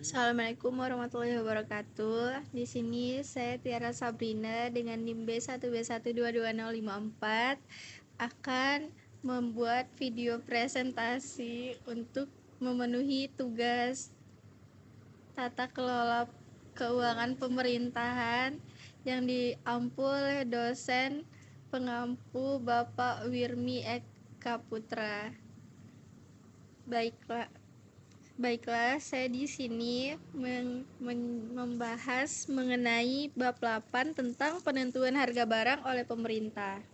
Assalamualaikum warahmatullahi wabarakatuh. Di sini saya Tiara Sabrina dengan NIM B1B1222054 akan membuat video presentasi untuk memenuhi tugas tata kelola keuangan pemerintahan yang diampu oleh dosen pengampu Bapak Wirmi Eka Putra. Baiklah, saya di sini membahas mengenai bab 8 tentang penentuan harga barang oleh pemerintah.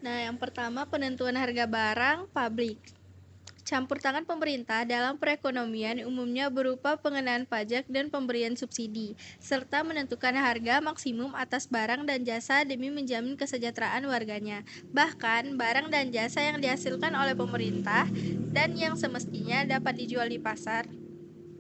Nah, yang pertama penentuan harga barang publik. Campur tangan pemerintah dalam perekonomian umumnya berupa pengenaan pajak dan pemberian subsidi, serta menentukan harga maksimum atas barang dan jasa demi menjamin kesejahteraan warganya. Bahkan, barang dan jasa yang dihasilkan oleh pemerintah dan yang semestinya dapat dijual di pasar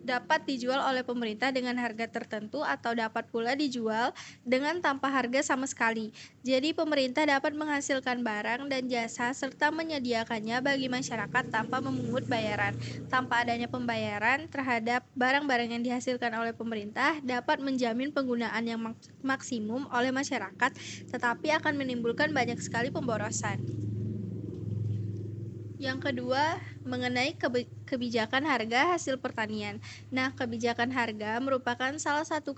dapat dijual oleh pemerintah dengan harga tertentu atau dapat pula dijual dengan tanpa harga sama sekali. Jadi pemerintah dapat menghasilkan barang dan jasa serta menyediakannya bagi masyarakat tanpa memungut bayaran. Tanpa adanya pembayaran terhadap barang-barang yang dihasilkan oleh pemerintah dapat menjamin penggunaan yang maksimum oleh masyarakat, tetapi akan menimbulkan banyak sekali pemborosan. Yang kedua, mengenai kebijakan harga hasil pertanian. Nah, kebijakan harga merupakan salah satu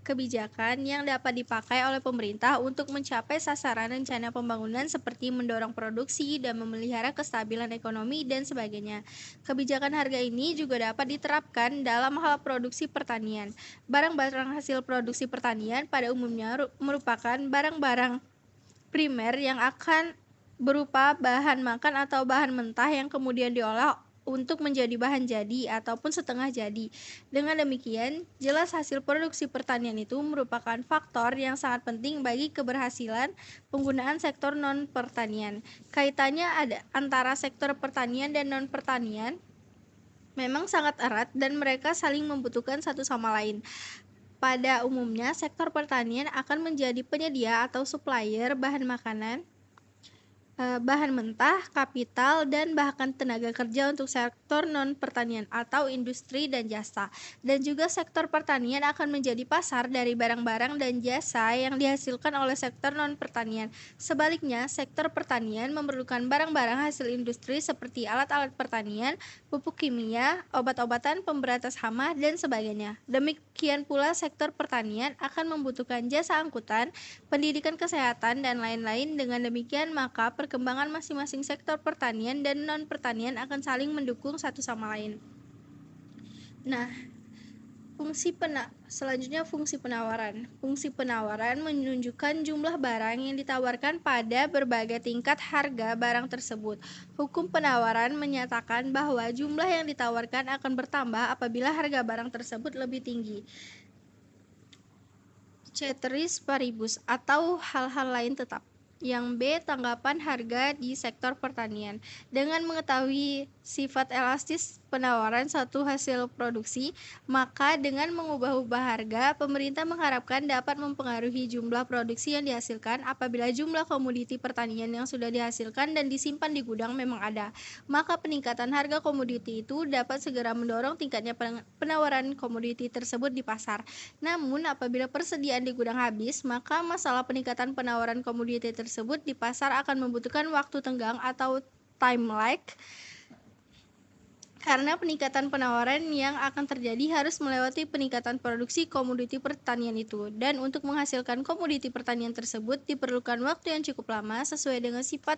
kebijakan yang dapat dipakai oleh pemerintah untuk mencapai sasaran rencana pembangunan seperti mendorong produksi dan memelihara kestabilan ekonomi dan sebagainya. Kebijakan harga ini juga dapat diterapkan dalam hal produksi pertanian. Barang-barang hasil produksi pertanian pada umumnya merupakan barang-barang primer yang akan berupa bahan makan atau bahan mentah yang kemudian diolah untuk menjadi bahan jadi ataupun setengah jadi. Dengan demikian, jelas hasil produksi pertanian itu merupakan faktor yang sangat penting bagi keberhasilan penggunaan sektor non-pertanian. Kaitannya ada antara sektor pertanian dan non-pertanian memang sangat erat dan mereka saling membutuhkan satu sama lain. Pada umumnya, sektor pertanian akan menjadi penyedia atau supplier bahan makanan, bahan mentah, kapital, dan bahkan tenaga kerja untuk sektor non-pertanian atau industri dan jasa. Dan juga sektor pertanian akan menjadi pasar dari barang-barang dan jasa yang dihasilkan oleh sektor non-pertanian. Sebaliknya, sektor pertanian memerlukan barang-barang hasil industri seperti alat-alat pertanian, pupuk kimia, obat-obatan pemberatas hama, dan sebagainya. Demikian pula sektor pertanian akan membutuhkan jasa angkutan, pendidikan kesehatan, dan lain-lain. Dengan demikian, maka perkembangan masing-masing sektor pertanian dan non-pertanian akan saling mendukung satu sama lain. Nah, selanjutnya fungsi penawaran. Fungsi penawaran menunjukkan jumlah barang yang ditawarkan pada berbagai tingkat harga barang tersebut. Hukum penawaran menyatakan bahwa jumlah yang ditawarkan akan bertambah apabila harga barang tersebut lebih tinggi. Ceteris paribus atau hal-hal lain tetap. Yang B, tanggapan harga di sektor pertanian. Dengan mengetahui sifat elastis penawaran satu hasil produksi, maka dengan mengubah-ubah harga, pemerintah mengharapkan dapat mempengaruhi jumlah produksi yang dihasilkan apabila jumlah komoditi pertanian yang sudah dihasilkan dan disimpan di gudang memang ada. Maka peningkatan harga komoditi itu dapat segera mendorong tingkatnya penawaran komoditi tersebut di pasar. Namun, apabila persediaan di gudang habis, maka masalah peningkatan penawaran komoditi tersebut di pasar akan membutuhkan waktu tenggang atau time lag, karena peningkatan penawaran yang akan terjadi harus melewati peningkatan produksi komoditi pertanian itu. Dan untuk menghasilkan komoditi pertanian tersebut diperlukan waktu yang cukup lama sesuai dengan sifat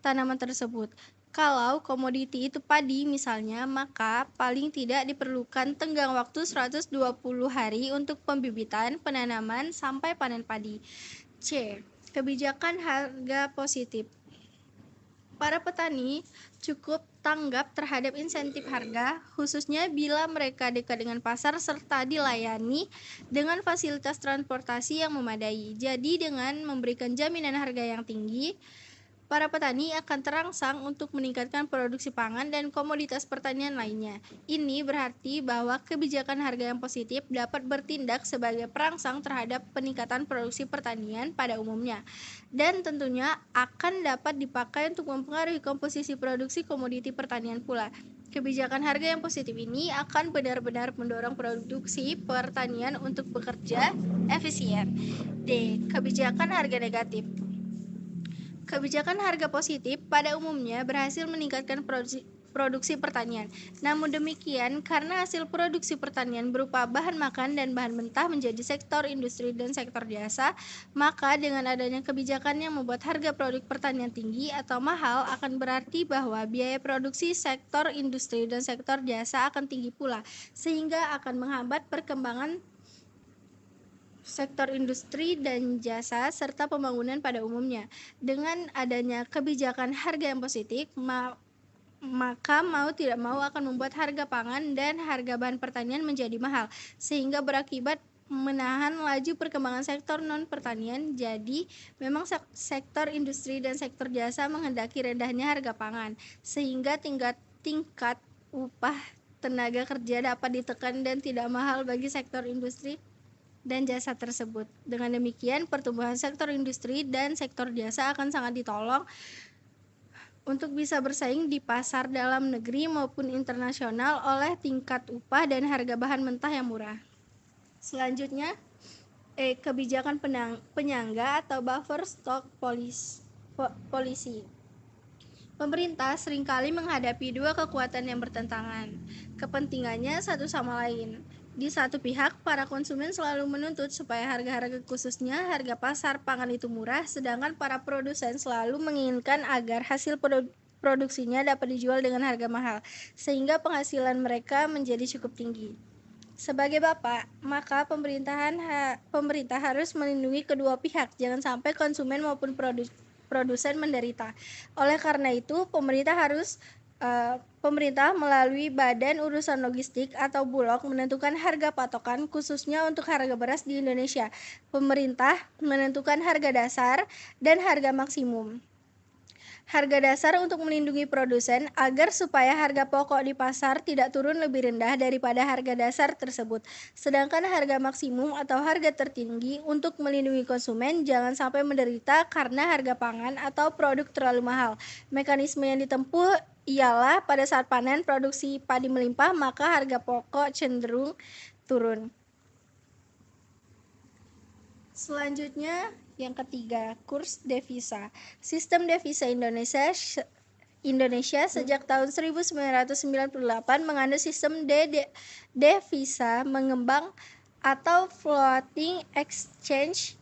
tanaman tersebut. Kalau komoditi itu padi misalnya, maka paling tidak diperlukan tenggang waktu 120 hari untuk pembibitan, penanaman, sampai panen padi. C. Kebijakan harga positif. Para petani cukup tanggap terhadap insentif harga, khususnya bila mereka dekat dengan pasar serta dilayani dengan fasilitas transportasi yang memadai. Jadi dengan memberikan jaminan harga yang tinggi, para petani akan terangsang untuk meningkatkan produksi pangan dan komoditas pertanian lainnya. Ini berarti bahwa kebijakan harga yang positif dapat bertindak sebagai perangsang terhadap peningkatan produksi pertanian pada umumnya, dan tentunya akan dapat dipakai untuk mempengaruhi komposisi produksi komoditi pertanian pula. Kebijakan harga yang positif ini akan benar-benar mendorong produksi pertanian untuk bekerja efisien. D. Kebijakan harga negatif. Kebijakan harga positif pada umumnya berhasil meningkatkan produksi pertanian. Namun demikian, karena hasil produksi pertanian berupa bahan makan dan bahan mentah menjadi sektor industri dan sektor jasa, maka dengan adanya kebijakan yang membuat harga produk pertanian tinggi atau mahal akan berarti bahwa biaya produksi sektor industri dan sektor jasa akan tinggi pula, sehingga akan menghambat perkembangan sektor industri dan jasa serta pembangunan pada umumnya. Dengan adanya kebijakan harga yang positif, maka mau tidak mau akan membuat harga pangan dan harga bahan pertanian menjadi mahal, sehingga berakibat menahan laju perkembangan sektor non-pertanian. Jadi, memang sektor industri dan sektor jasa menghendaki rendahnya harga pangan, sehingga tingkat upah tenaga kerja dapat ditekan dan tidak mahal bagi sektor industri dan jasa tersebut. Dengan demikian, pertumbuhan sektor industri dan sektor jasa akan sangat ditolong untuk bisa bersaing di pasar dalam negeri maupun internasional oleh tingkat upah dan harga bahan mentah yang murah. Selanjutnya, kebijakan penyangga atau buffer stock policy. Pemerintah seringkali menghadapi dua kekuatan yang bertentangan. Kepentingannya satu sama lain. Di satu pihak, para konsumen selalu menuntut supaya harga-harga khususnya harga pasar pangan itu murah, sedangkan para produsen selalu menginginkan agar hasil produksinya dapat dijual dengan harga mahal, sehingga penghasilan mereka menjadi cukup tinggi. Sebagai bapak, maka pemerintah harus melindungi kedua pihak, jangan sampai konsumen maupun produsen menderita. Oleh karena itu, pemerintah melalui Badan Urusan Logistik atau Bulog menentukan harga patokan khususnya untuk harga beras di Indonesia. Pemerintah menentukan harga dasar dan harga maksimum. Harga dasar untuk melindungi produsen agar supaya harga pokok di pasar tidak turun lebih rendah daripada harga dasar tersebut. Sedangkan harga maksimum atau harga tertinggi untuk melindungi konsumen jangan sampai menderita karena harga pangan atau produk terlalu mahal. Mekanisme yang ditempuh ialah pada saat panen produksi padi melimpah, maka harga pokok cenderung turun. Selanjutnya, yang ketiga, kurs devisa. Sistem devisa Indonesia sejak tahun 1998 menganut sistem devisa mengembang atau floating exchange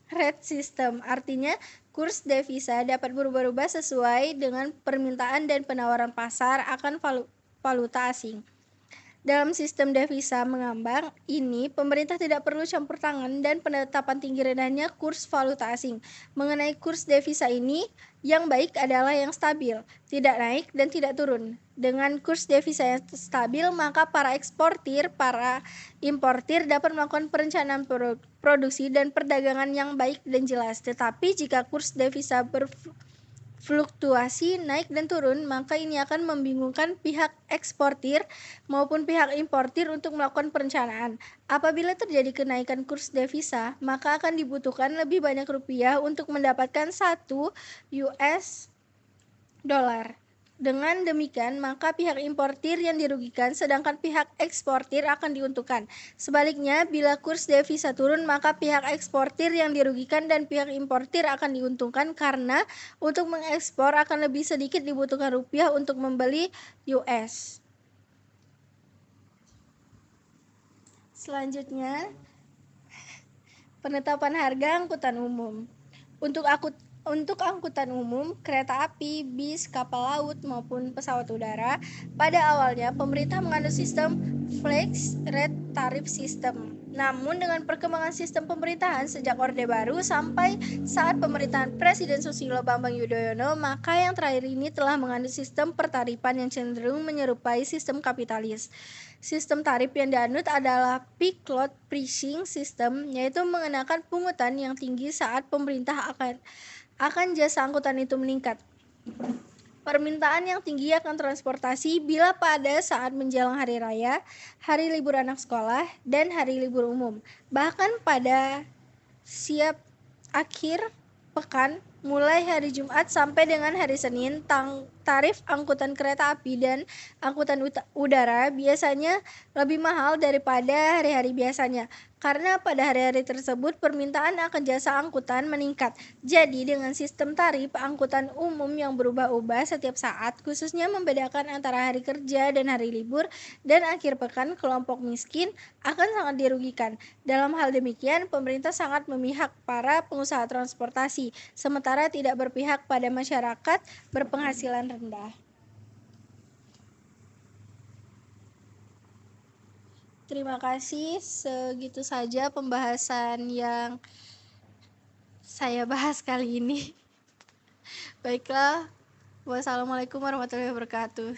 rate system. Artinya, kurs devisa dapat berubah-ubah sesuai dengan permintaan dan penawaran pasar akan valuta asing. Dalam sistem devisa mengambang ini, pemerintah tidak perlu campur tangan dan penetapan tinggi rendahnya kurs valuta asing. Mengenai kurs devisa ini, yang baik adalah yang stabil, tidak naik dan tidak turun. Dengan kurs devisa yang stabil, maka para importir dapat melakukan perencanaan produksi dan perdagangan yang baik dan jelas. Tetapi jika kurs devisa fluktuasi naik dan turun, maka ini akan membingungkan pihak eksportir maupun pihak importir untuk melakukan perencanaan. Apabila terjadi kenaikan kurs devisa, maka akan dibutuhkan lebih banyak rupiah untuk mendapatkan 1 US dollar. Dengan demikian, maka pihak importir yang dirugikan, sedangkan pihak eksportir akan diuntungkan. Sebaliknya, bila kurs devisa turun, maka pihak eksportir yang dirugikan dan pihak importir akan diuntungkan karena untuk mengekspor akan lebih sedikit dibutuhkan rupiah untuk membeli US. Selanjutnya, penetapan harga angkutan umum. Untuk angkutan umum, kereta api, bis, kapal laut, maupun pesawat udara, pada awalnya pemerintah menganut sistem fixed rate tarif system. Namun dengan perkembangan sistem pemerintahan sejak Orde Baru sampai saat pemerintahan Presiden Susilo Bambang Yudhoyono, maka yang terakhir ini telah menganut sistem pertarifan yang cenderung menyerupai sistem kapitalis. Sistem tarif yang dianut adalah peak load pricing system, yaitu mengenakan pungutan yang tinggi saat pemerintah akan jasa angkutan itu meningkat. Permintaan yang tinggi akan transportasi bila pada saat menjelang hari raya, hari libur anak sekolah, dan hari libur umum. Bahkan pada akhir pekan Mulai hari Jumat sampai dengan hari Senin, tarif angkutan kereta api dan angkutan udara biasanya lebih mahal daripada hari-hari biasanya. Karena pada hari-hari tersebut permintaan akan jasa angkutan meningkat. Jadi dengan sistem tarif angkutan umum yang berubah-ubah setiap saat, khususnya membedakan antara hari kerja dan hari libur dan akhir pekan, kelompok miskin akan sangat dirugikan. Dalam hal demikian, pemerintah sangat memihak para pengusaha transportasi, sementara tidak berpihak pada masyarakat berpenghasilan rendah. Terima kasih, segitu saja pembahasan yang saya bahas kali ini. Baiklah, wassalamualaikum warahmatullahi wabarakatuh.